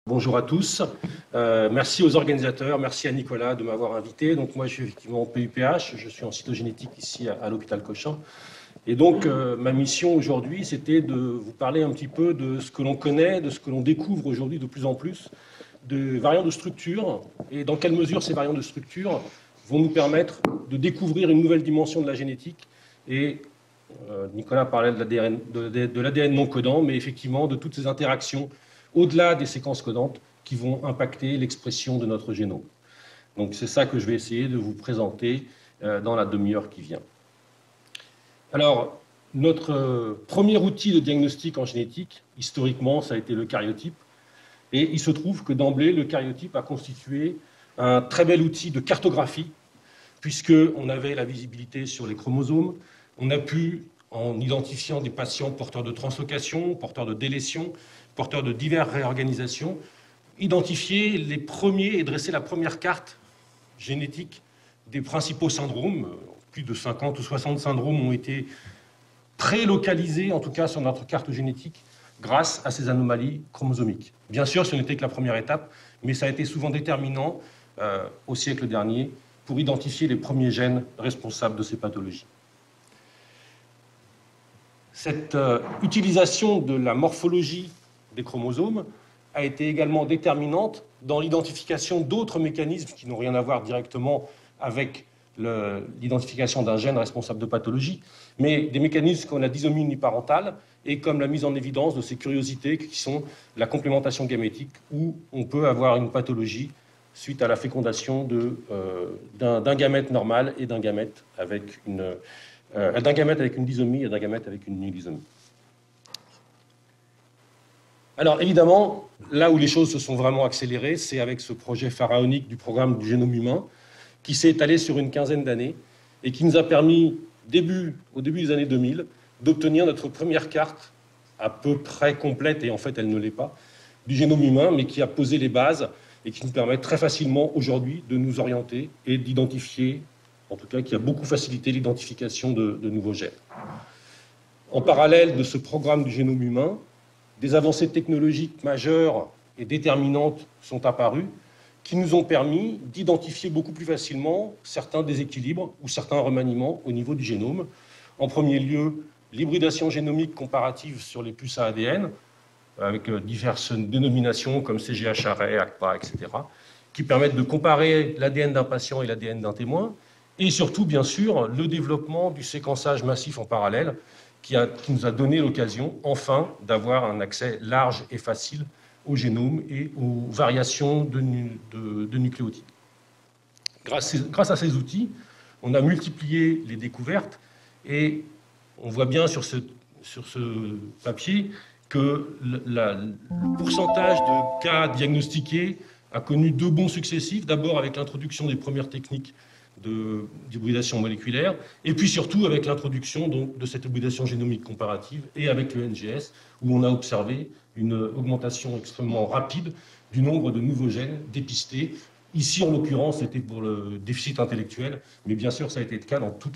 Bonjour à tous. Merci aux organisateurs, merci à Nicolas de m'avoir invité. Donc moi, je suis effectivement en PUPH, je suis en cytogénétique ici à l'hôpital Cochin. Et donc, ma mission aujourd'hui, c'était de vous parler un petit peu de ce que l'on connaît, de ce que l'on découvre aujourd'hui de plus en plus, de variants de structure, et dans quelle mesure ces variants de structure vont nous permettre de découvrir une nouvelle dimension de la génétique. Et Nicolas parlait de l'ADN non codant, mais effectivement de toutes ces interactions au-delà des séquences codantes qui vont impacter l'expression de notre génome. Donc c'est ça que je vais essayer de vous présenter dans la demi-heure qui vient. Alors, notre premier outil de diagnostic en génétique, historiquement, ça a été le karyotype. Et il se trouve que d'emblée, le karyotype a constitué un très bel outil de cartographie, puisqu'on avait la visibilité sur les chromosomes. On a pu, en identifiant des patients porteurs de translocation, porteurs de délétion, porteurs de diverses réorganisations, identifier les premiers et dresser la première carte génétique des principaux syndromes. Plus de 50 ou 60 syndromes ont été pré-localisés, en tout cas sur notre carte génétique, grâce à ces anomalies chromosomiques. Bien sûr, ce n'était que la première étape, mais ça a été souvent déterminant au siècle dernier pour identifier les premiers gènes responsables de ces pathologies. Cette utilisation de la morphologie des chromosomes a été également déterminante dans l'identification d'autres mécanismes qui n'ont rien à voir directement avec l'identification d'un gène responsable de pathologie, mais des mécanismes comme la disomie uniparentale et comme la mise en évidence de ces curiosités qui sont la complémentation gamétique, où on peut avoir une pathologie suite à la fécondation d'un gamète normal et d'un gamète avec une disomie et d'un gamète avec une unidysomie. Alors évidemment, là où les choses se sont vraiment accélérées, c'est avec ce projet pharaonique du programme du génome humain qui s'est étalé sur une quinzaine d'années et qui nous a permis, au début des années 2000, d'obtenir notre première carte à peu près complète, et en fait elle ne l'est pas, du génome humain, mais qui a posé les bases et qui nous permet très facilement aujourd'hui de nous orienter et d'identifier, en tout cas qui a beaucoup facilité l'identification de nouveaux gènes. En parallèle de ce programme du génome humain, des avancées technologiques majeures et déterminantes sont apparues qui nous ont permis d'identifier beaucoup plus facilement certains déséquilibres ou certains remaniements au niveau du génome. En premier lieu, l'hybridation génomique comparative sur les puces à ADN, avec diverses dénominations comme CGH-array, ACPA, etc., qui permettent de comparer l'ADN d'un patient et l'ADN d'un témoin, et surtout, bien sûr, le développement du séquençage massif en parallèle, qui nous a donné l'occasion, enfin, d'avoir un accès large et facile au génome et aux variations de nucléotides. Grâce à ces outils, on a multiplié les découvertes et on voit bien sur ce papier que le pourcentage de cas diagnostiqués a connu deux bonds successifs, d'abord avec l'introduction des premières techniques d'hybridation moléculaire, et puis surtout avec l'introduction de cette hybridation génomique comparative et avec le NGS, où on a observé une augmentation extrêmement rapide du nombre de nouveaux gènes dépistés. Ici, en l'occurrence, c'était pour le déficit intellectuel, mais bien sûr, ça a été le cas dans tous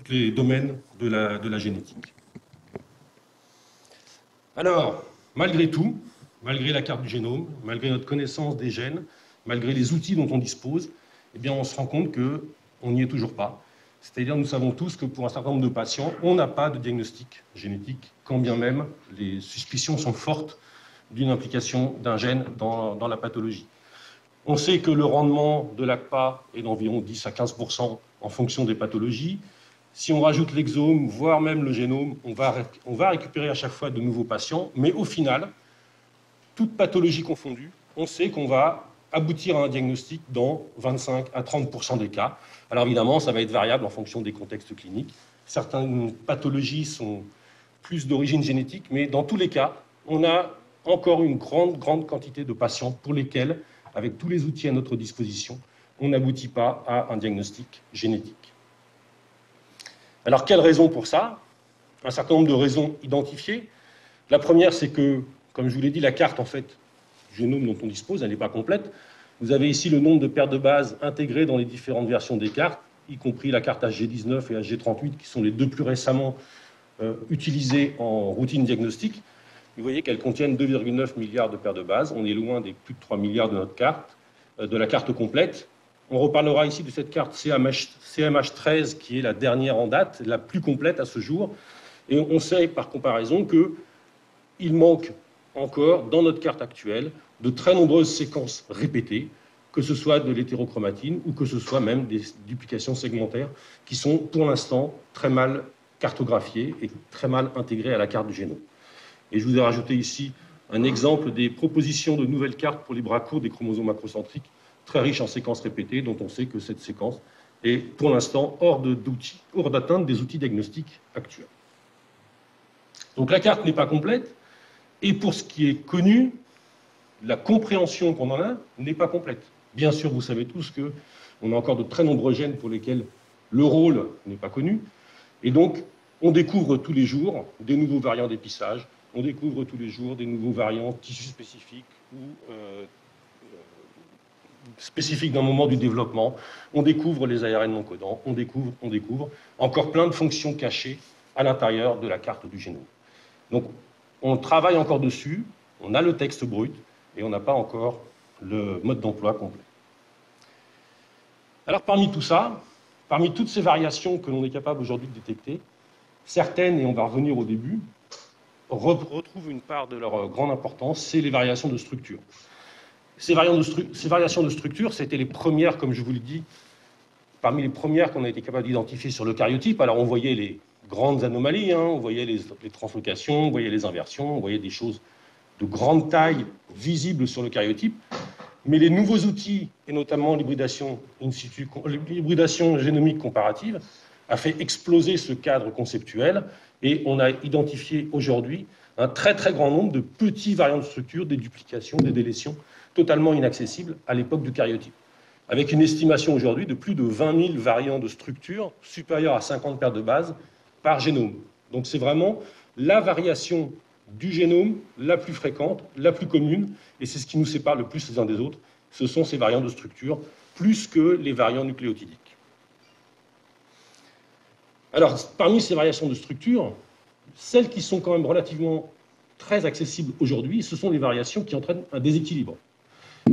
les domaines de la génétique. Alors, malgré tout, malgré la carte du génome, malgré notre connaissance des gènes, malgré les outils dont on dispose, eh bien, on se rend compte qu'on n'y est toujours pas. C'est-à-dire, nous savons tous que pour un certain nombre de patients, on n'a pas de diagnostic génétique, quand bien même les suspicions sont fortes d'une implication d'un gène dans la pathologie. On sait que le rendement de l'ACPA est d'environ 10 à 15% en fonction des pathologies. Si on rajoute l'exome, voire même le génome, on va récupérer à chaque fois de nouveaux patients, mais au final, toute pathologie confondue, on sait qu'on va aboutir à un diagnostic dans 25 à 30% des cas. Alors évidemment, ça va être variable en fonction des contextes cliniques. Certaines pathologies sont plus d'origine génétique, mais dans tous les cas, on a encore une grande quantité de patients pour lesquels, avec tous les outils à notre disposition, on n'aboutit pas à un diagnostic génétique. Alors, quelles raisons pour ça? Un certain nombre de raisons identifiées. La première, c'est que, comme je vous l'ai dit, la carte, en fait, du génome dont on dispose, elle n'est pas complète. Vous avez ici le nombre de paires de bases intégrées dans les différentes versions des cartes, y compris la carte HG19 et HG38, qui sont les deux plus récemment utilisées en routine diagnostique. Vous voyez qu'elles contiennent 2,9 milliards de paires de bases. On est loin des plus de 3 milliards de notre carte, de la carte complète. On reparlera ici de cette carte CMH13, qui est la dernière en date, la plus complète à ce jour. Et on sait par comparaison qu'il manque encore, dans notre carte actuelle, de très nombreuses séquences répétées, que ce soit de l'hétérochromatine ou que ce soit même des duplications segmentaires qui sont pour l'instant très mal cartographiées et très mal intégrées à la carte du génome. Et je vous ai rajouté ici un exemple des propositions de nouvelles cartes pour les bras courts des chromosomes macrocentriques, très riches en séquences répétées, dont on sait que cette séquence est pour l'instant hors d'atteinte des outils diagnostiques actuels. Donc la carte n'est pas complète, et pour ce qui est connu, la compréhension qu'on en a n'est pas complète. Bien sûr, vous savez tous qu'on a encore de très nombreux gènes pour lesquels le rôle n'est pas connu, et donc on découvre tous les jours des nouveaux variants d'épissage, on découvre tous les jours des nouveaux variants tissus spécifiques ou spécifiques d'un moment du développement, on découvre les ARN non codants, on découvre encore plein de fonctions cachées à l'intérieur de la carte du génome. Donc on travaille encore dessus, on a le texte brut, et on n'a pas encore le mode d'emploi complet. Alors parmi tout ça, parmi toutes ces variations que l'on est capable aujourd'hui de détecter, certaines, et on va revenir au début, retrouvent une part de leur grande importance, c'est les variations de structure. Ces variations de structure, c'était les premières, comme je vous le dis, parmi les premières qu'on a été capable d'identifier sur l'eucaryotype. Alors on voyait les grandes anomalies, on voyait les translocations, on voyait les inversions, on voyait des choses de grande taille visibles sur l'eucaryotype. Mais les nouveaux outils, et notamment l'hybridation génomique comparative, a fait exploser ce cadre conceptuel, et on a identifié aujourd'hui un très très grand nombre de petits variants de structure, des duplications, des délétions, totalement inaccessibles à l'époque du caryotype, avec une estimation aujourd'hui de plus de 20 000 variants de structure, supérieurs à 50 paires de bases par génome. Donc c'est vraiment la variation du génome la plus fréquente, la plus commune, et c'est ce qui nous sépare le plus les uns des autres, ce sont ces variants de structure, plus que les variants nucléotidiques. Alors, parmi ces variations de structure, celles qui sont quand même relativement très accessibles aujourd'hui, ce sont les variations qui entraînent un déséquilibre.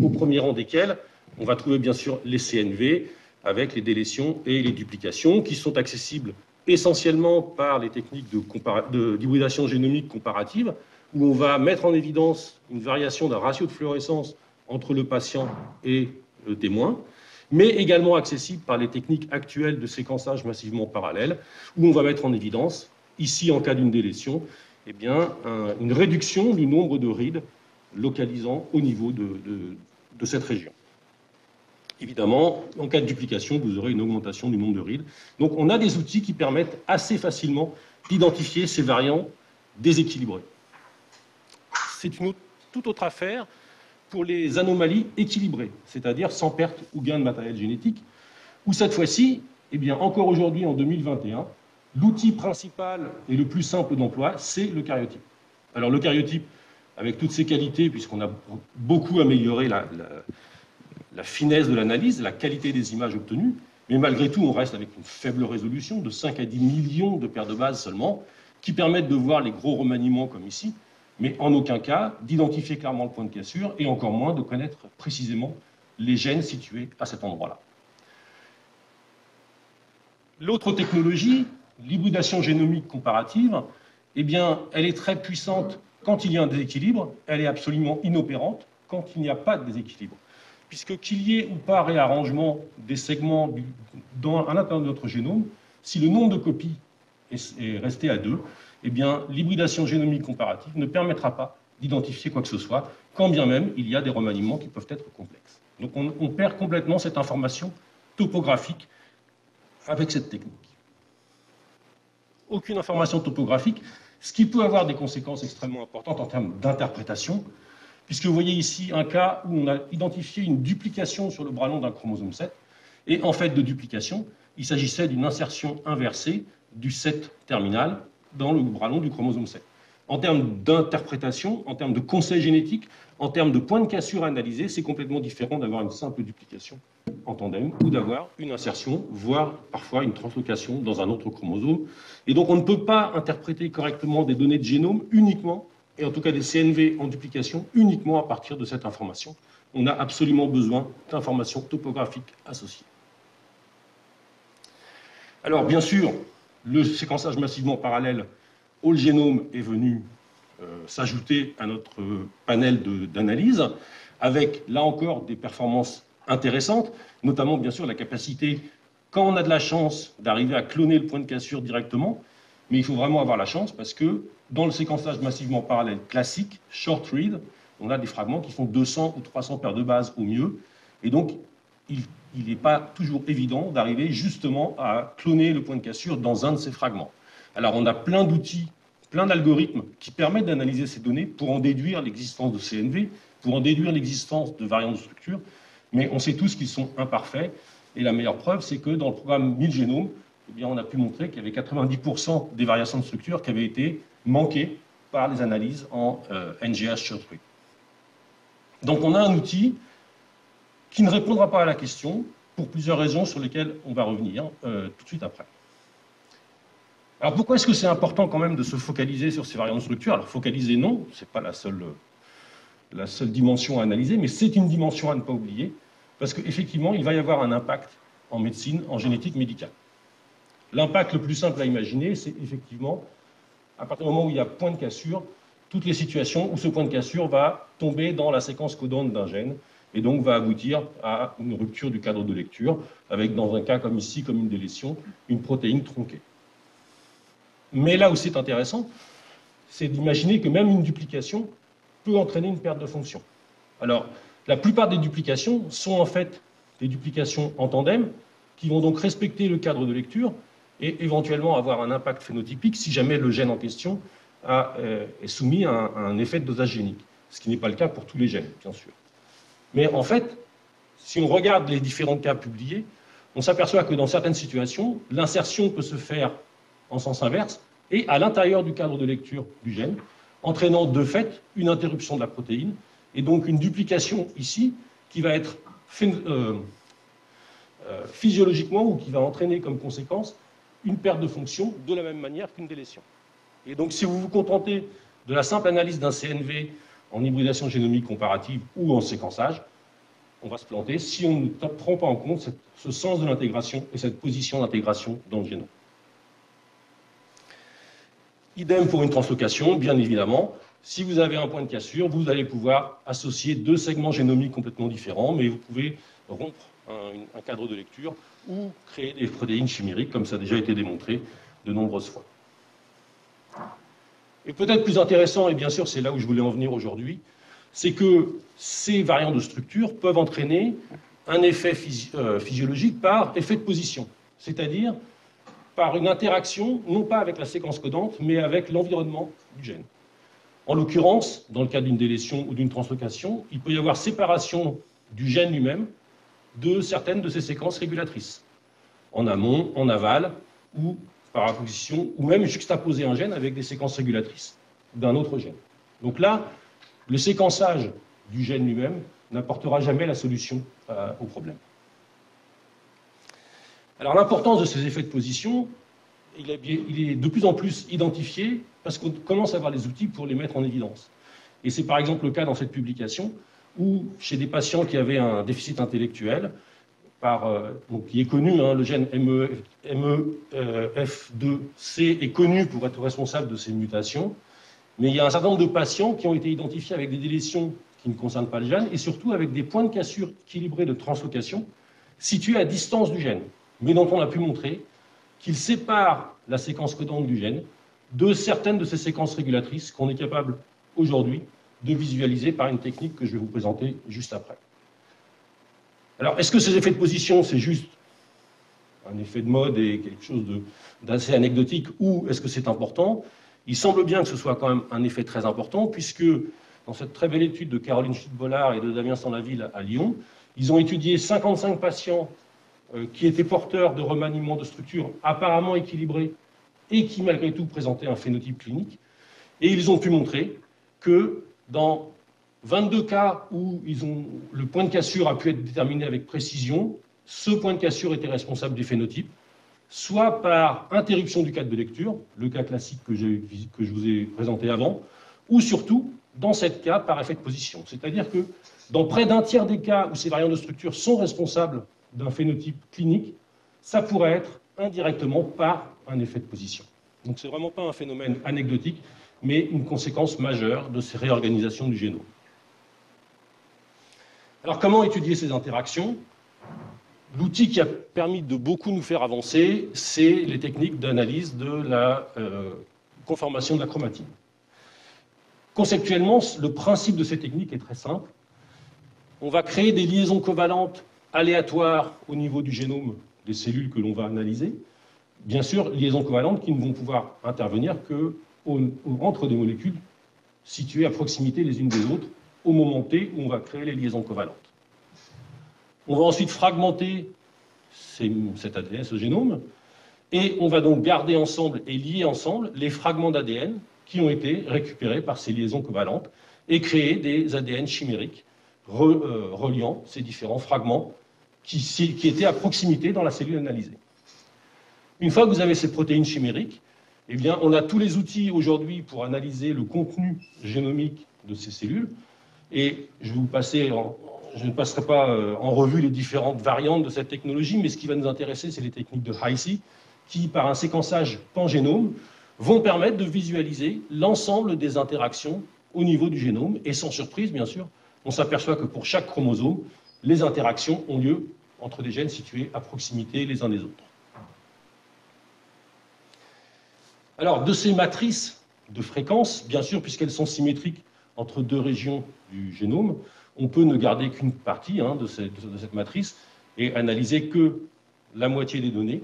Au premier rang desquelles, on va trouver bien sûr les CNV, avec les délétions et les duplications, qui sont accessibles essentiellement par les techniques d'hybridation génomique comparative, où on va mettre en évidence une variation d'un ratio de fluorescence entre le patient et le témoin, mais également accessible par les techniques actuelles de séquençage massivement parallèle, où on va mettre en évidence, ici en cas d'une délétion, eh bien, une réduction du nombre de rides localisant au niveau de cette région. Évidemment, en cas de duplication, vous aurez une augmentation du nombre de rides. Donc on a des outils qui permettent assez facilement d'identifier ces variants déséquilibrés. C'est une toute autre affaire pour les anomalies équilibrées, c'est-à-dire sans perte ou gain de matériel génétique, où cette fois-ci, eh bien, encore aujourd'hui, en 2021, l'outil principal et le plus simple d'emploi, c'est l'eucaryotype. Alors l'eucaryotype, avec toutes ses qualités, puisqu'on a beaucoup amélioré la finesse de l'analyse, la qualité des images obtenues, mais malgré tout, on reste avec une faible résolution de 5 à 10 millions de paires de bases seulement, qui permettent de voir les gros remaniements comme ici, mais en aucun cas d'identifier clairement le point de cassure, et encore moins de connaître précisément les gènes situés à cet endroit-là. L'autre technologie, l'hybridation génomique comparative, eh bien, elle est très puissante quand il y a un déséquilibre, elle est absolument inopérante quand il n'y a pas de déséquilibre. Puisque qu'il y ait ou pas réarrangement des segments à l'intérieur de notre génome, si le nombre de copies est resté à 2, eh bien, l'hybridation génomique comparative ne permettra pas d'identifier quoi que ce soit, quand bien même il y a des remaniements qui peuvent être complexes. Donc on perd complètement cette information topographique avec cette technique. Aucune information topographique, ce qui peut avoir des conséquences extrêmement importantes en termes d'interprétation, puisque vous voyez ici un cas où on a identifié une duplication sur le bras long d'un chromosome 7, et en fait de duplication, il s'agissait d'une insertion inversée du 7 terminal dans le bras long du chromosome 7. En termes d'interprétation, en termes de conseil génétique, en termes de points de cassure à analyser, c'est complètement différent d'avoir une simple duplication en tandem ou d'avoir une insertion, voire parfois une translocation dans un autre chromosome. Et donc on ne peut pas interpréter correctement des données de génome uniquement et en tout cas des CNV en duplication, uniquement à partir de cette information. On a absolument besoin d'informations topographiques associées. Alors, bien sûr, le séquençage massivement parallèle whole génome est venu s'ajouter à notre panel d'analyse, avec, là encore, des performances intéressantes, notamment, bien sûr, la capacité, quand on a de la chance, d'arriver à cloner le point de cassure directement, mais il faut vraiment avoir la chance, parce que dans le séquençage massivement parallèle classique, short read, on a des fragments qui font 200 ou 300 paires de bases au mieux, et donc il n'est pas toujours évident d'arriver justement à cloner le point de cassure dans un de ces fragments. Alors on a plein d'outils, plein d'algorithmes qui permettent d'analyser ces données pour en déduire l'existence de CNV, pour en déduire l'existence de variants de structure, mais on sait tous qu'ils sont imparfaits, et la meilleure preuve, c'est que dans le programme 1000 génomes, eh bien, on a pu montrer qu'il y avait 90% des variations de structure qui avaient été manquées par les analyses en NGS short read. Donc on a un outil qui ne répondra pas à la question pour plusieurs raisons sur lesquelles on va revenir tout de suite après. Alors pourquoi est-ce que c'est important quand même de se focaliser sur ces variantes de structure? Alors focaliser, non, ce n'est pas la seule dimension à analyser, mais c'est une dimension à ne pas oublier, parce qu'effectivement, il va y avoir un impact en médecine, en génétique médicale. L'impact le plus simple à imaginer, c'est effectivement, à partir du moment où il y a point de cassure, toutes les situations où ce point de cassure va tomber dans la séquence codante d'un gène, et donc va aboutir à une rupture du cadre de lecture, avec, dans un cas comme ici, comme une délétion, une protéine tronquée. Mais là où c'est intéressant, c'est d'imaginer que même une duplication peut entraîner une perte de fonction. Alors, la plupart des duplications sont en fait des duplications en tandem, qui vont donc respecter le cadre de lecture et éventuellement avoir un impact phénotypique si jamais le gène en question est soumis à un effet de dosage génique, ce qui n'est pas le cas pour tous les gènes, bien sûr. Mais en fait, si on regarde les différents cas publiés, on s'aperçoit que dans certaines situations, l'insertion peut se faire en sens inverse et à l'intérieur du cadre de lecture du gène, entraînant de fait une interruption de la protéine et donc une duplication ici qui va être physiologiquement ou qui va entraîner comme conséquence une perte de fonction de la même manière qu'une délétion. Et donc si vous vous contentez de la simple analyse d'un CNV en hybridation génomique comparative ou en séquençage, on va se planter si on ne prend pas en compte ce sens de l'intégration et cette position d'intégration dans le génome. Idem pour une translocation, bien évidemment. Si vous avez un point de cassure, vous allez pouvoir associer deux segments génomiques complètement différents, mais vous pouvez rompre un cadre de lecture ou créer des protéines chimériques, comme ça a déjà été démontré de nombreuses fois. Et peut-être plus intéressant, et bien sûr c'est là où je voulais en venir aujourd'hui, c'est que ces variants de structure peuvent entraîner un effet physiologique par effet de position, c'est-à-dire par une interaction, non pas avec la séquence codante, mais avec l'environnement du gène. En l'occurrence, dans le cas d'une délétion ou d'une translocation, il peut y avoir séparation du gène lui-même de certaines de ses séquences régulatrices, en amont, en aval, ou par apposition, ou même juxtaposer un gène avec des séquences régulatrices d'un autre gène. Donc là, le séquençage du gène lui-même n'apportera jamais la solution au problème. Alors l'importance de ces effets de position, il est de plus en plus identifié parce qu'on commence à avoir les outils pour les mettre en évidence. Et c'est par exemple le cas dans cette publication où, chez des patients qui avaient un déficit intellectuel, qui est connu, le gène MEF2C est connu pour être responsable de ces mutations, mais il y a un certain nombre de patients qui ont été identifiés avec des délétions qui ne concernent pas le gène et surtout avec des points de cassure équilibrés de translocation situés à distance du gène, mais dont on a pu montrer qu'ils séparent la séquence codante du gène de certaines de ces séquences régulatrices qu'on est capable aujourd'hui de visualiser par une technique que je vais vous présenter juste après. Alors, est-ce que ces effets de position, c'est juste un effet de mode et quelque chose d'assez anecdotique, ou est-ce que c'est important? Il semble bien que ce soit quand même un effet très important, puisque dans cette très belle étude de Caroline Schmidt-Bollard et de Damien Sanlaville à Lyon, ils ont étudié 55 patients qui étaient porteurs de remaniements de structure apparemment équilibrés et qui, malgré tout, présentaient un phénotype clinique. Et ils ont pu montrer que dans 22 cas où le point de cassure a pu être déterminé avec précision, ce point de cassure était responsable du phénotype, soit par interruption du cadre de lecture, le cas classique que je vous ai présenté avant, ou surtout, dans 7 cas, par effet de position. C'est-à-dire que dans près d'un tiers des cas où ces variants de structure sont responsables d'un phénotype clinique, ça pourrait être indirectement par un effet de position. Donc ce n'est vraiment pas un phénomène anecdotique, mais une conséquence majeure de ces réorganisations du génome. Alors comment étudier ces interactions? L'outil qui a permis de beaucoup nous faire avancer, c'est les techniques d'analyse de la conformation de la chromatine. Conceptuellement, le principe de ces techniques est très simple. On va créer des liaisons covalentes aléatoires au niveau du génome des cellules que l'on va analyser. Bien sûr, liaisons covalentes qui ne vont pouvoir intervenir qu'entre des molécules situées à proximité les unes des autres au moment T où on va créer les liaisons covalentes. On va ensuite fragmenter cet ADN, ce génome, et on va donc garder ensemble et lier ensemble les fragments d'ADN qui ont été récupérés par ces liaisons covalentes et créer des ADN chimériques reliant ces différents fragments qui étaient à proximité dans la cellule analysée. Une fois que vous avez ces protéines chimériques, eh bien, on a tous les outils aujourd'hui pour analyser le contenu génomique de ces cellules. Et je ne passerai pas en revue les différentes variantes de cette technologie, mais ce qui va nous intéresser, c'est les techniques de Hi-C, qui, par un séquençage pangénome, vont permettre de visualiser l'ensemble des interactions au niveau du génome. Et sans surprise, bien sûr, on s'aperçoit que pour chaque chromosome, les interactions ont lieu entre des gènes situés à proximité les uns des autres. Alors, de ces matrices de fréquences, bien sûr, puisqu'elles sont symétriques entre deux régions du génome, on peut ne garder qu'une partie de cette matrice et analyser que la moitié des données.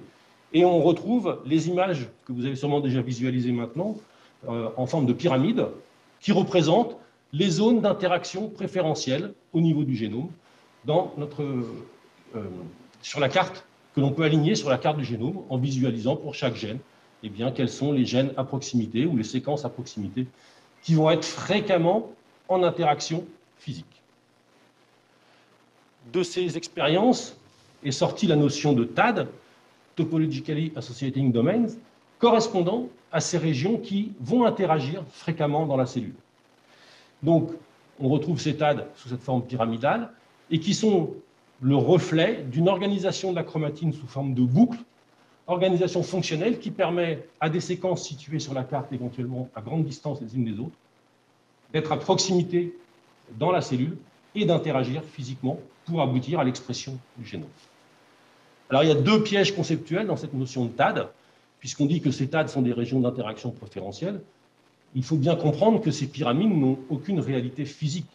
Et on retrouve les images que vous avez sûrement déjà visualisées maintenant en forme de pyramide qui représentent les zones d'interaction préférentielle au niveau du génome sur la carte que l'on peut aligner sur la carte du génome en visualisant pour chaque gène eh bien, quels sont les gènes à proximité ou les séquences à proximité qui vont être fréquemment en interaction physique. De ces expériences est sortie la notion de TAD, Topologically Associating Domains, correspondant à ces régions qui vont interagir fréquemment dans la cellule. Donc, on retrouve ces TAD sous cette forme pyramidale et qui sont le reflet d'une organisation de la chromatine sous forme de boucle, organisation fonctionnelle qui permet à des séquences situées sur la carte, éventuellement à grande distance les unes des autres, d'être à proximité dans la cellule et d'interagir physiquement pour aboutir à l'expression du génome. Alors, il y a deux pièges conceptuels dans cette notion de TAD, puisqu'on dit que ces TAD sont des régions d'interaction préférentielle. Il faut bien comprendre que ces pyramides n'ont aucune réalité physique.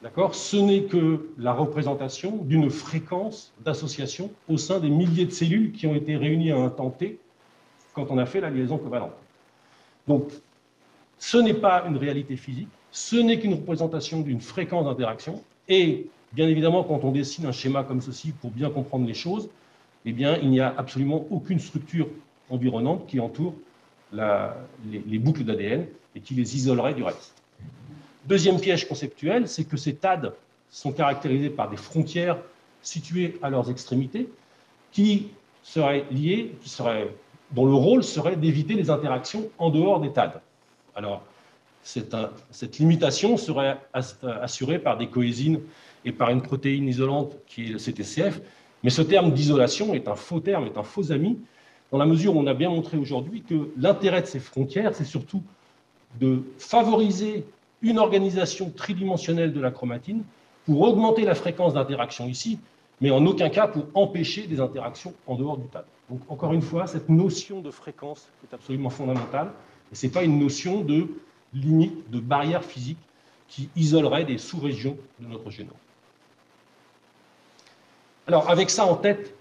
D'accord ? Ce n'est que la représentation d'une fréquence d'association au sein des milliers de cellules qui ont été réunies à un temps T quand on a fait la liaison covalente. Donc, ce n'est pas une réalité physique, ce n'est qu'une représentation d'une fréquence d'interaction. Et bien évidemment, quand on dessine un schéma comme ceci pour bien comprendre les choses, eh bien, il n'y a absolument aucune structure environnante qui entoure les boucles d'ADN et qui les isolerait du reste. Deuxième piège conceptuel, c'est que ces TAD sont caractérisés par des frontières situées à leurs extrémités qui seraient liées, dont le rôle serait d'éviter les interactions en dehors des TAD. Alors, cette limitation serait assurée par des coésines et par une protéine isolante qui est le CTCF, mais ce terme d'isolation est un faux terme, est un faux ami, dans la mesure où on a bien montré aujourd'hui que l'intérêt de ces frontières, c'est surtout de favoriser une organisation tridimensionnelle de la chromatine pour augmenter la fréquence d'interaction ici, mais en aucun cas pour empêcher des interactions en dehors du TAD. Donc, encore une fois, cette notion de fréquence est absolument fondamentale, et ce n'est pas une notion de limite, de barrière physique qui isolerait des sous-régions de notre génome. Alors, avec ça en tête,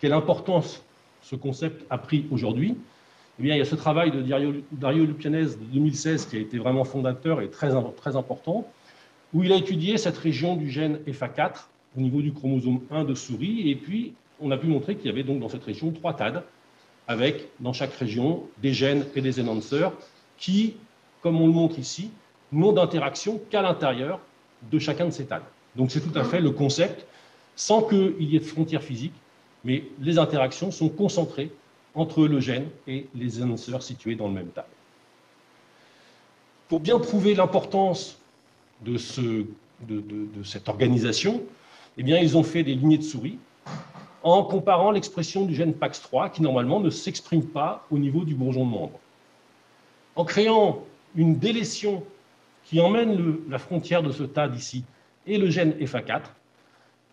quelle importance ce concept a pris aujourd'hui? Eh bien, il y a ce travail de Dario Lupianese de 2016 qui a été vraiment fondateur et très important, où il a étudié cette région du gène FA4 au niveau du chromosome 1 de souris, et puis on a pu montrer qu'il y avait donc dans cette région 3 TAD, avec dans chaque région des gènes et des enhancers qui, comme on le montre ici, n'ont d'interaction qu'à l'intérieur de chacun de ces TAD. Donc c'est tout à fait le concept, sans qu'il y ait de frontières physiques, mais les interactions sont concentrées entre le gène et les enhancers situés dans le même TAD. Pour bien prouver l'importance de cette organisation, eh bien, ils ont fait des lignées de souris en comparant l'expression du gène PAX3, qui normalement ne s'exprime pas au niveau du bourgeon de membre. En créant une délétion qui emmène la frontière de ce TAD ici et le gène FA4,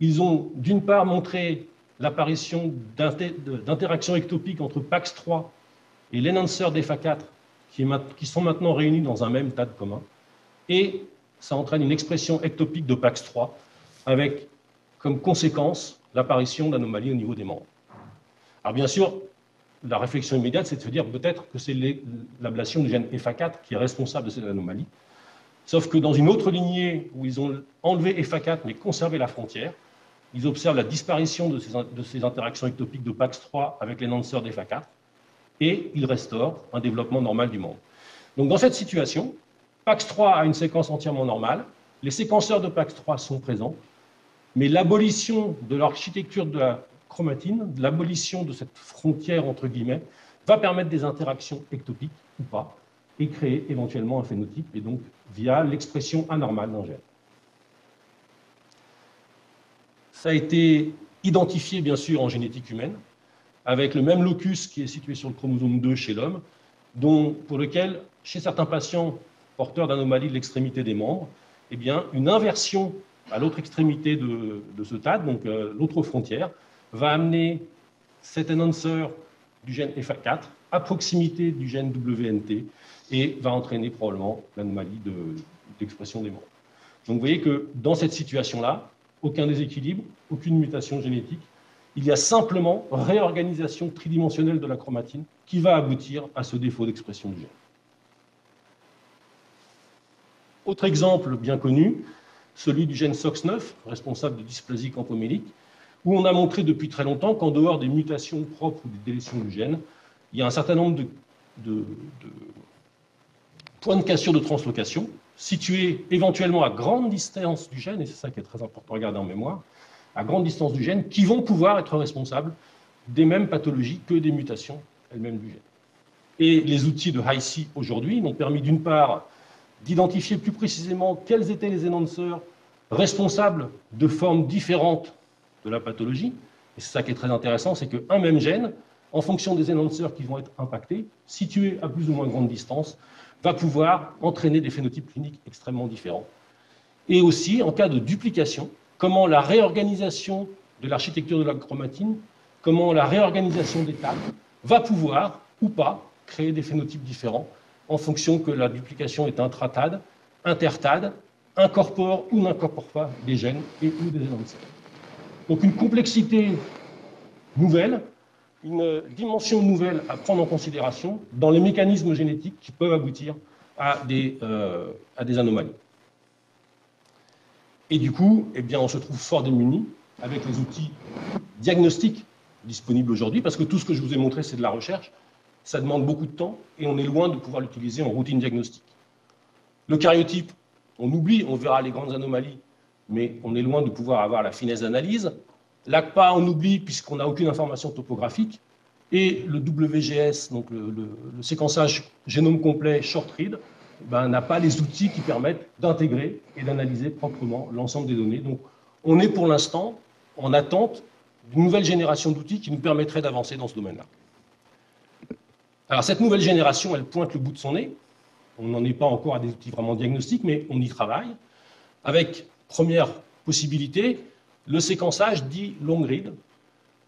ils ont d'une part montré l'apparition d'interactions ectopiques entre PAX3 et l'enhancer d'FA4 qui sont maintenant réunis dans un même TAD commun, et ça entraîne une expression ectopique de PAX3 avec comme conséquence l'apparition d'anomalies au niveau des membres. Alors bien sûr, la réflexion immédiate, c'est de se dire peut-être que c'est l'ablation du gène FA4 qui est responsable de cette anomalie, sauf que dans une autre lignée où ils ont enlevé FA4 mais conservé la frontière, ils observent la disparition de ces interactions ectopiques de PAX3 avec l'enhancer d'FA4 et ils restaurent un développement normal du membre. Donc dans cette situation, PAX3 a une séquence entièrement normale, les séquenceurs de PAX3 sont présents, mais l'abolition de l'architecture de la chromatine, l'abolition de cette frontière entre guillemets, va permettre des interactions ectopiques ou pas, et créer éventuellement un phénotype, et donc via l'expression anormale d'un gène. Ça a été identifié bien sûr en génétique humaine, avec le même locus qui est situé sur le chromosome 2 chez l'homme, pour lequel, chez certains patients porteurs d'anomalies de l'extrémité des membres, eh bien, une inversion à l'autre extrémité de ce TAD, donc l'autre frontière, va amener cet enhancer du gène FA4 à proximité du gène WNT et va entraîner probablement l'anomalie d'expression des membres. Donc vous voyez que dans cette situation-là, aucun déséquilibre, aucune mutation génétique, il y a simplement réorganisation tridimensionnelle de la chromatine qui va aboutir à ce défaut d'expression du gène. Autre exemple bien connu, celui du gène SOX9, responsable de dysplasie campomélique, où on a montré depuis très longtemps qu'en dehors des mutations propres ou des délétions du gène, il y a un certain nombre de points de cassure de translocation situés éventuellement à grande distance du gène, et c'est ça qui est très important à garder en mémoire, à grande distance du gène, qui vont pouvoir être responsables des mêmes pathologies que des mutations elles-mêmes du gène. Et les outils de HiC aujourd'hui m'ont permis d'une part d'identifier plus précisément quels étaient les enhancers responsables de formes différentes de la pathologie. Et c'est ça qui est très intéressant, c'est qu'un même gène, en fonction des enhancers qui vont être impactés, situés à plus ou moins grande distance, va pouvoir entraîner des phénotypes cliniques extrêmement différents. Et aussi, en cas de duplication, comment la réorganisation de l'architecture de la chromatine, comment la réorganisation des TAD va pouvoir, ou pas, créer des phénotypes différents en fonction que la duplication est intra-TAD, inter-TAD, incorpore ou n'incorpore pas des gènes et ou des enhancers. Donc une complexité nouvelle, une dimension nouvelle à prendre en considération dans les mécanismes génétiques qui peuvent aboutir à des anomalies. Et du coup, eh bien, on se trouve fort démunis avec les outils diagnostiques disponibles aujourd'hui, parce que tout ce que je vous ai montré, c'est de la recherche. Ça demande beaucoup de temps et on est loin de pouvoir l'utiliser en routine diagnostique. Le karyotype, on oublie, on verra les grandes anomalies, mais on est loin de pouvoir avoir la finesse d'analyse. L'ACPA, on oublie puisqu'on n'a aucune information topographique. Et le WGS, donc le séquençage génome complet short read, n'a pas les outils qui permettent d'intégrer et d'analyser proprement l'ensemble des données. Donc on est pour l'instant en attente d'une nouvelle génération d'outils qui nous permettrait d'avancer dans ce domaine-là. Alors cette nouvelle génération, elle pointe le bout de son nez. On n'en est pas encore à des outils vraiment diagnostiques, mais on y travaille. Avec, première possibilité, le séquençage dit long read,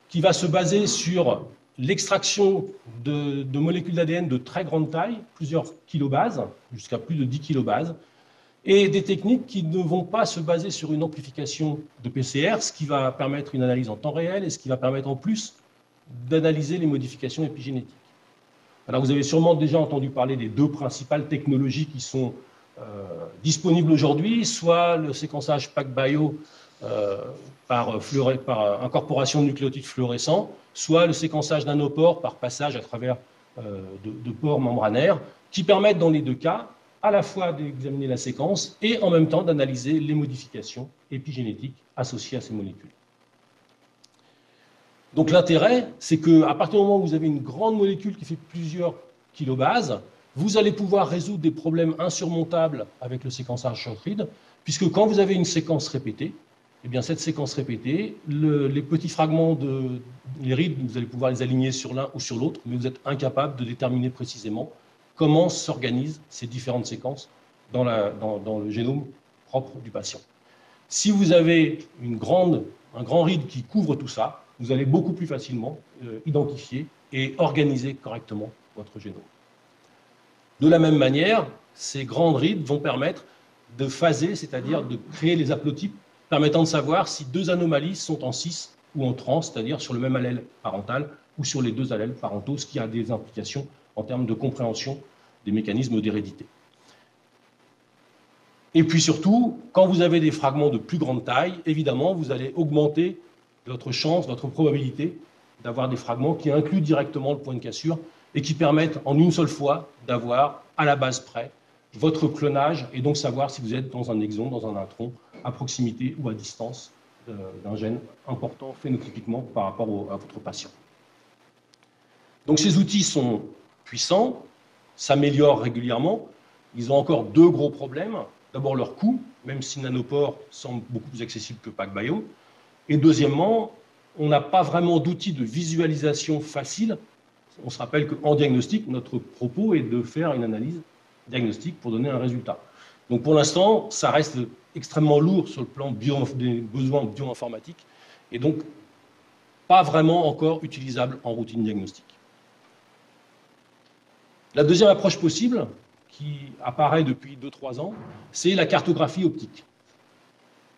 qui va se baser sur l'extraction de molécules d'ADN de très grande taille, plusieurs kilobases, jusqu'à plus de 10 kilobases, et des techniques qui ne vont pas se baser sur une amplification de PCR, ce qui va permettre une analyse en temps réel et ce qui va permettre en plus d'analyser les modifications épigénétiques. Alors vous avez sûrement déjà entendu parler des deux principales technologies qui sont disponibles aujourd'hui, soit le séquençage PacBio par incorporation de nucléotides fluorescents, soit le séquençage nanopores par passage à travers de pores membranaires, qui permettent dans les deux cas à la fois d'examiner la séquence et en même temps d'analyser les modifications épigénétiques associées à ces molécules. Donc l'intérêt, c'est qu'à partir du moment où vous avez une grande molécule qui fait plusieurs kilobases, vous allez pouvoir résoudre des problèmes insurmontables avec le séquençage short read, puisque quand vous avez une séquence répétée, eh bien cette séquence répétée, les petits fragments les reads, vous allez pouvoir les aligner sur l'un ou sur l'autre, mais vous êtes incapable de déterminer précisément comment s'organisent ces différentes séquences dans le génome propre du patient. Si vous avez un grand read qui couvre tout ça, vous allez beaucoup plus facilement identifier et organiser correctement votre génome. De la même manière, ces grandes reads vont permettre de phaser, c'est-à-dire de créer les haplotypes permettant de savoir si deux anomalies sont en cis ou en trans, c'est-à-dire sur le même allèle parental ou sur les deux allèles parentaux, ce qui a des implications en termes de compréhension des mécanismes d'hérédité. Et puis surtout, quand vous avez des fragments de plus grande taille, évidemment, vous allez augmenter votre chance, votre probabilité d'avoir des fragments qui incluent directement le point de cassure et qui permettent en une seule fois d'avoir à la base près votre clonage et donc savoir si vous êtes dans un exon, dans un intron, à proximité ou à distance d'un gène important phénotypiquement par rapport à votre patient. Donc ces outils sont puissants, s'améliorent régulièrement. Ils ont encore deux gros problèmes. D'abord leur coût, même si Nanopore semble beaucoup plus accessible que PacBio. Et deuxièmement, on n'a pas vraiment d'outils de visualisation facile. On se rappelle qu'en diagnostic, notre propos est de faire une analyse diagnostique pour donner un résultat. Donc pour l'instant, ça reste extrêmement lourd sur le plan des besoins bioinformatiques et donc pas vraiment encore utilisable en routine diagnostique. La deuxième approche possible, qui apparaît depuis 2-3 ans, c'est la cartographie optique.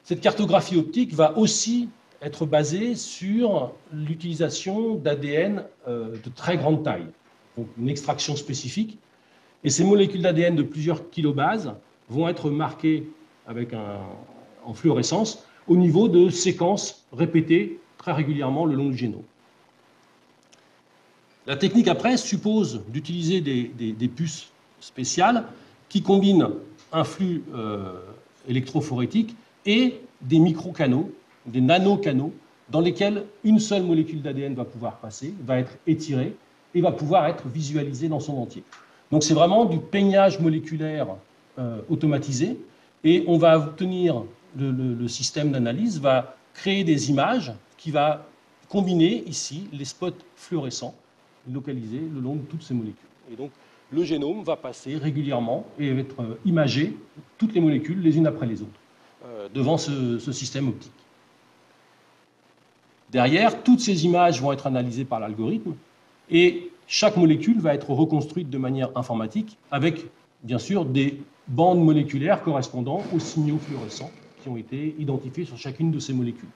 Cette cartographie optique va aussi être basée sur l'utilisation d'ADN de très grande taille, donc une extraction spécifique. Et ces molécules d'ADN de plusieurs kilobases vont être marquées en fluorescence au niveau de séquences répétées très régulièrement le long du génome. La technique après suppose d'utiliser des puces spéciales qui combinent un flux électrophorétique et des microcanaux, des nanocanaux, dans lesquels une seule molécule d'ADN va pouvoir passer, va être étirée et va pouvoir être visualisée dans son entier. Donc c'est vraiment du peignage moléculaire automatisé et on va obtenir, le système d'analyse va créer des images qui va combiner ici les spots fluorescents localisés le long de toutes ces molécules. Et donc le génome va passer régulièrement et être imagé, toutes les molécules les unes après les autres, devant ce système optique. Derrière, toutes ces images vont être analysées par l'algorithme et chaque molécule va être reconstruite de manière informatique avec, bien sûr, des bandes moléculaires correspondant aux signaux fluorescents qui ont été identifiés sur chacune de ces molécules.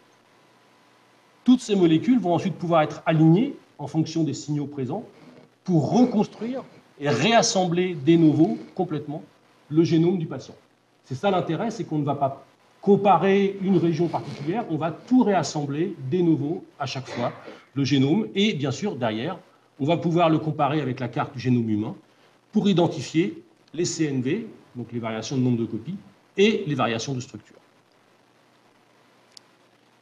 Toutes ces molécules vont ensuite pouvoir être alignées en fonction des signaux présents pour reconstruire et réassembler de novo complètement le génome du patient. C'est ça l'intérêt, c'est qu'on ne va pas comparer une région particulière, on va tout réassembler de novo à chaque fois, le génome, et bien sûr, derrière, on va pouvoir le comparer avec la carte du génome humain pour identifier les CNV, donc les variations de nombre de copies, et les variations de structure.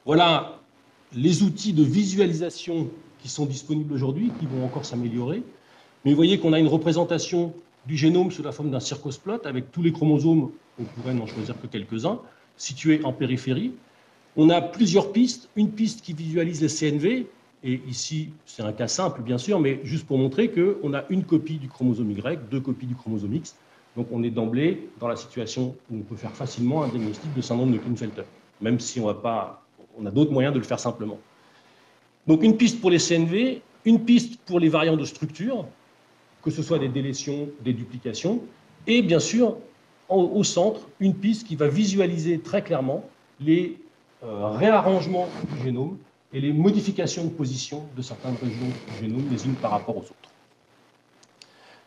Voilà les outils de visualisation qui sont disponibles aujourd'hui, qui vont encore s'améliorer. Mais vous voyez qu'on a une représentation du génome sous la forme d'un circosplot avec tous les chromosomes, on pourrait n'en choisir que quelques-uns, situés en périphérie. On a plusieurs pistes, une piste qui visualise les CNV, et ici c'est un cas simple bien sûr, mais juste pour montrer qu'on a une copie du chromosome Y, deux copies du chromosome X, donc on est d'emblée dans la situation où on peut faire facilement un diagnostic de syndrome de Klinefelter, même si on a d'autres moyens de le faire simplement. Donc une piste pour les CNV, une piste pour les variants de structure, que ce soit des délétions, des duplications, et bien sûr, au centre, une piste qui va visualiser très clairement les réarrangements du génome et les modifications de position de certaines régions du génome les unes par rapport aux autres.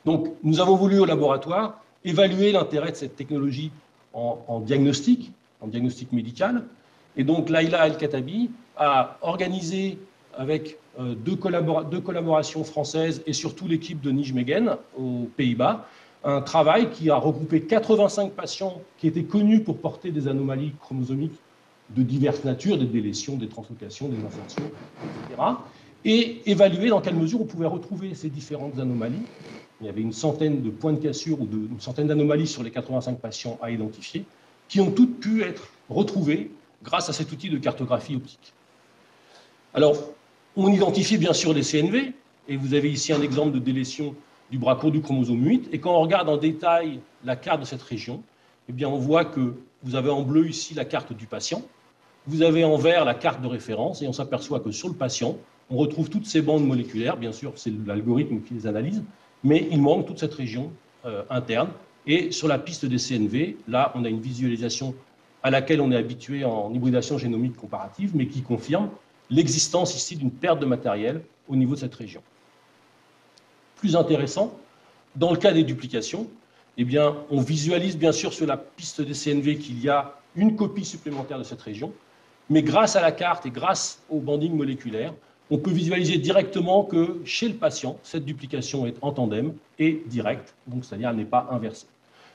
Donc, nous avons voulu au laboratoire évaluer l'intérêt de cette technologie en diagnostic médical. Et donc, Laïla El-Khattabi a organisé avec deux collaborations françaises et surtout l'équipe de Nijmegen aux Pays-Bas, un travail qui a regroupé 85 patients qui étaient connus pour porter des anomalies chromosomiques de diverses natures, des délétions, des translocations, des insertions, etc. Et évaluer dans quelle mesure on pouvait retrouver ces différentes anomalies il y avait une centaine de points de cassure ou une centaine d'anomalies sur les 85 patients à identifier, qui ont toutes pu être retrouvées grâce à cet outil de cartographie optique. Alors, on identifie bien sûr les CNV, et vous avez ici un exemple de délétion du bras court du chromosome 8, et quand on regarde en détail la carte de cette région, eh bien on voit que vous avez en bleu ici la carte du patient, vous avez en vert la carte de référence, et on s'aperçoit que sur le patient, on retrouve toutes ces bandes moléculaires, bien sûr c'est l'algorithme qui les analyse, mais il manque toute cette région interne, et sur la piste des CNV, là on a une visualisation à laquelle on est habitué en hybridation génomique comparative, mais qui confirme l'existence ici d'une perte de matériel au niveau de cette région. Plus intéressant, dans le cas des duplications, eh bien, on visualise bien sûr sur la piste des CNV qu'il y a une copie supplémentaire de cette région, mais grâce à la carte et grâce au banding moléculaire, on peut visualiser directement que chez le patient, cette duplication est en tandem et directe, donc c'est-à-dire elle n'est pas inversée.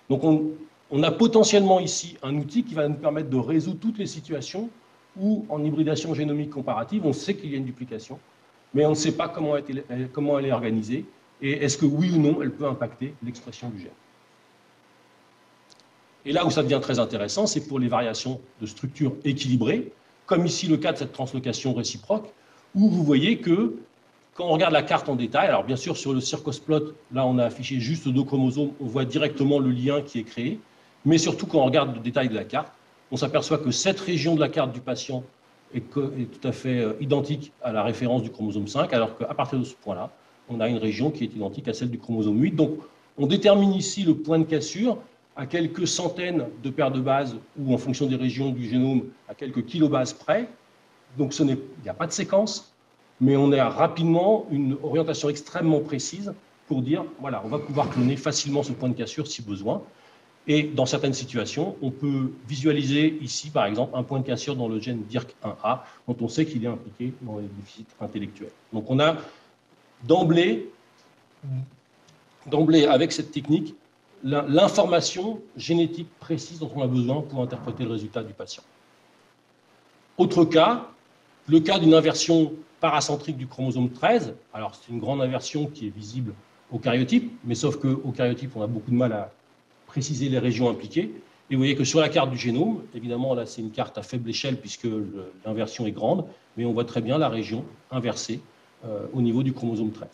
Donc on a potentiellement ici un outil qui va nous permettre de résoudre toutes les situations où, en hybridation génomique comparative, on sait qu'il y a une duplication, mais on ne sait pas comment elle est organisée, et est-ce que oui ou non elle peut impacter l'expression du gène. Et là où ça devient très intéressant, c'est pour les variations de structure équilibrées, comme ici le cas de cette translocation réciproque, où vous voyez que quand on regarde la carte en détail, alors bien sûr sur le circosplot, là on a affiché juste 2 chromosomes, on voit directement le lien qui est créé, mais surtout quand on regarde le détail de la carte, on s'aperçoit que cette région de la carte du patient est tout à fait identique à la référence du chromosome 5, alors qu'à partir de ce point-là, on a une région qui est identique à celle du chromosome 8. Donc on détermine ici le point de cassure à quelques centaines de paires de bases ou en fonction des régions du génome à quelques kilobases près. Donc il n'y a pas de séquence, mais on a rapidement une orientation extrêmement précise pour dire, voilà, on va pouvoir cloner facilement ce point de cassure si besoin. Et dans certaines situations, on peut visualiser ici, par exemple, un point de cassure dans le gène DIRC1A, dont on sait qu'il est impliqué dans les déficits intellectuels. Donc on a d'emblée, avec cette technique, l'information génétique précise dont on a besoin pour interpréter le résultat du patient. Autre cas, le cas d'une inversion paracentrique du chromosome 13. Alors, c'est une grande inversion qui est visible au karyotype, mais sauf qu'au karyotype, on a beaucoup de mal à préciser les régions impliquées. Et vous voyez que sur la carte du génome, évidemment, là, c'est une carte à faible échelle puisque l'inversion est grande, mais on voit très bien la région inversée au niveau du chromosome 13.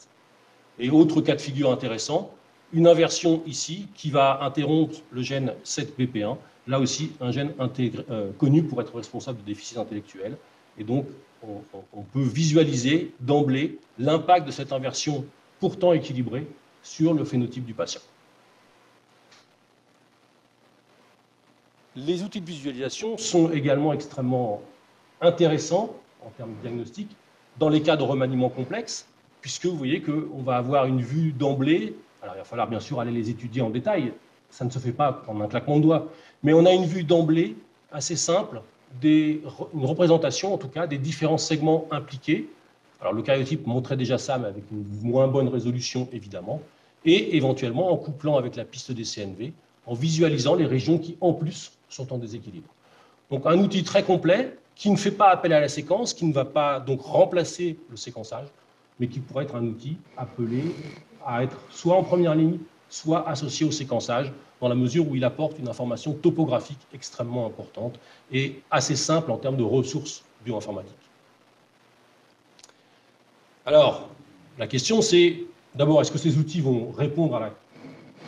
Et autre cas de figure intéressant, une inversion ici qui va interrompre le gène 7BP1, là aussi un gène connu pour être responsable de déficits intellectuels. Et donc, on peut visualiser d'emblée l'impact de cette inversion pourtant équilibrée sur le phénotype du patient. Les outils de visualisation sont également extrêmement intéressants en termes de diagnostic dans les cas de remaniement complexe, puisque vous voyez qu'on va avoir une vue d'emblée. Alors, il va falloir bien sûr aller les étudier en détail, ça ne se fait pas en un claquement de doigts, mais on a une vue d'emblée assez simple, une représentation en tout cas des différents segments impliqués. Alors le karyotype montrait déjà ça, mais avec une moins bonne résolution évidemment, et éventuellement en couplant avec la piste des CNV, en visualisant les régions qui en plus sont en déséquilibre. Donc un outil très complet qui ne fait pas appel à la séquence, qui ne va pas donc remplacer le séquençage, mais qui pourrait être un outil appelé à être soit en première ligne, soit associé au séquençage, dans la mesure où il apporte une information topographique extrêmement importante et assez simple en termes de ressources bioinformatiques. Alors, la question c'est, d'abord, est-ce que ces outils vont répondre à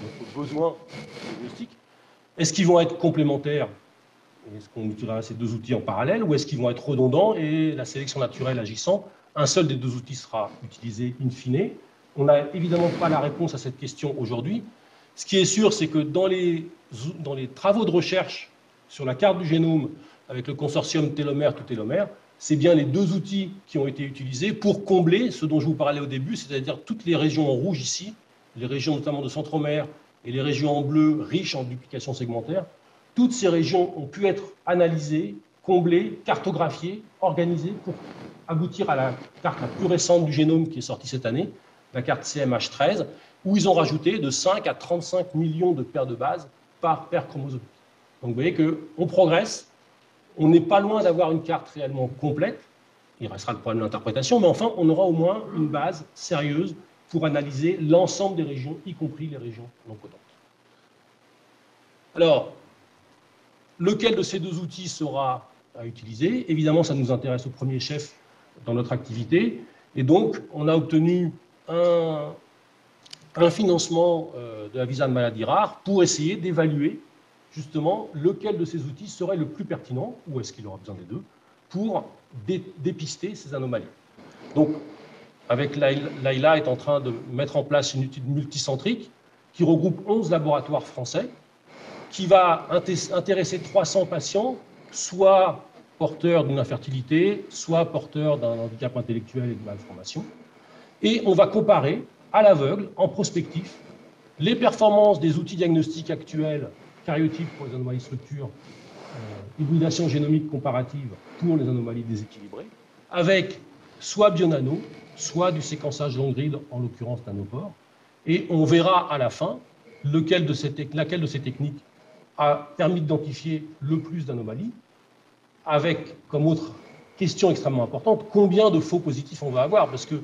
notre besoin diagnostic? Est-ce qu'ils vont être complémentaires? Est-ce qu'on utilisera ces deux outils en parallèle, ou est-ce qu'ils vont être redondants et la sélection naturelle agissant, un seul des deux outils sera utilisé in fine? On n'a évidemment pas la réponse à cette question aujourd'hui. Ce qui est sûr, c'est que dans les travaux de recherche sur la carte du génome avec le consortium télomère tout télomère, c'est bien les deux outils qui ont été utilisés pour combler ce dont je vous parlais au début, c'est-à-dire toutes les régions en rouge ici, les régions notamment de centromère et les régions en bleu riches en duplication segmentaire. Toutes ces régions ont pu être analysées, comblées, cartographiées, organisées pour aboutir à la carte la plus récente du génome qui est sortie cette année, la carte CMH13, où ils ont rajouté de 5 à 35 millions de paires de bases par paire chromosomique. Donc vous voyez qu'on progresse, on n'est pas loin d'avoir une carte réellement complète, il restera le problème de l'interprétation, mais enfin on aura au moins une base sérieuse pour analyser l'ensemble des régions, y compris les régions non codantes. Alors, lequel de ces deux outils sera à utiliser? Évidemment, ça nous intéresse au premier chef dans notre activité. Et donc, on a obtenu un financement de la visa de maladie rare pour essayer d'évaluer justement lequel de ces outils serait le plus pertinent, ou est-ce qu'il aura besoin des deux, pour dépister ces anomalies. Donc, avec Laïla est en train de mettre en place une étude multicentrique qui regroupe 11 laboratoires français, qui va intéresser 300 patients, soit porteurs d'une infertilité, soit porteurs d'un handicap intellectuel et de malformation. Et on va comparer à l'aveugle, en prospectif, les performances des outils diagnostiques actuels, cariotypes pour les anomalies de structure, hybridation génomique comparative pour les anomalies déséquilibrées, avec soit Bionano, soit du séquençage long grid, en l'occurrence Nanopore. Et on verra à la fin laquelle de ces techniques a permis d'identifier le plus d'anomalies, avec comme autre question extrêmement importante, combien de faux positifs on va avoir, parce que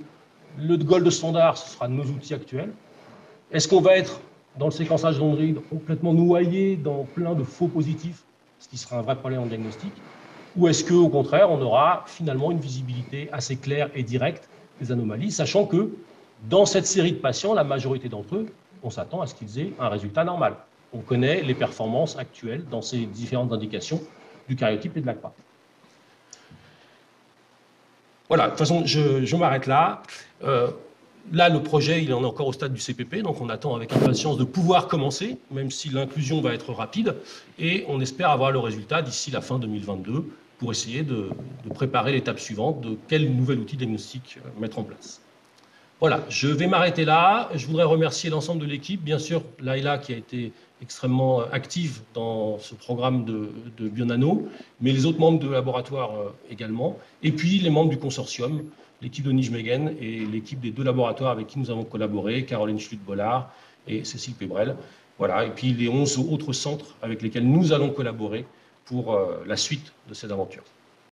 le gold standard, ce sera nos outils actuels. Est-ce qu'on va être, dans le séquençage long grid, complètement noyé dans plein de faux positifs, ce qui sera un vrai problème en diagnostic, ou est-ce qu'au contraire, on aura finalement une visibilité assez claire et directe des anomalies, sachant que dans cette série de patients, la majorité d'entre eux, on s'attend à ce qu'ils aient un résultat normal. On connaît les performances actuelles dans ces différentes indications du cariotype et de l'ACPA. Voilà, de toute façon, je m'arrête là. Là, le projet, il en est encore au stade du CPP, donc on attend avec impatience de pouvoir commencer, même si l'inclusion va être rapide, et on espère avoir le résultat d'ici la fin 2022 pour essayer de préparer l'étape suivante de quel nouvel outil diagnostique mettre en place. Voilà, je vais m'arrêter là. Je voudrais remercier l'ensemble de l'équipe, bien sûr Laïla qui a été extrêmement active dans ce programme de Bionano, mais les autres membres de laboratoire également, et puis les membres du consortium, l'équipe de Nijmegen et l'équipe des deux laboratoires avec qui nous avons collaboré, Caroline Schlutt-Bollard et Cécile Pébrel. Voilà, et puis les 11 autres centres avec lesquels nous allons collaborer pour la suite de cette aventure.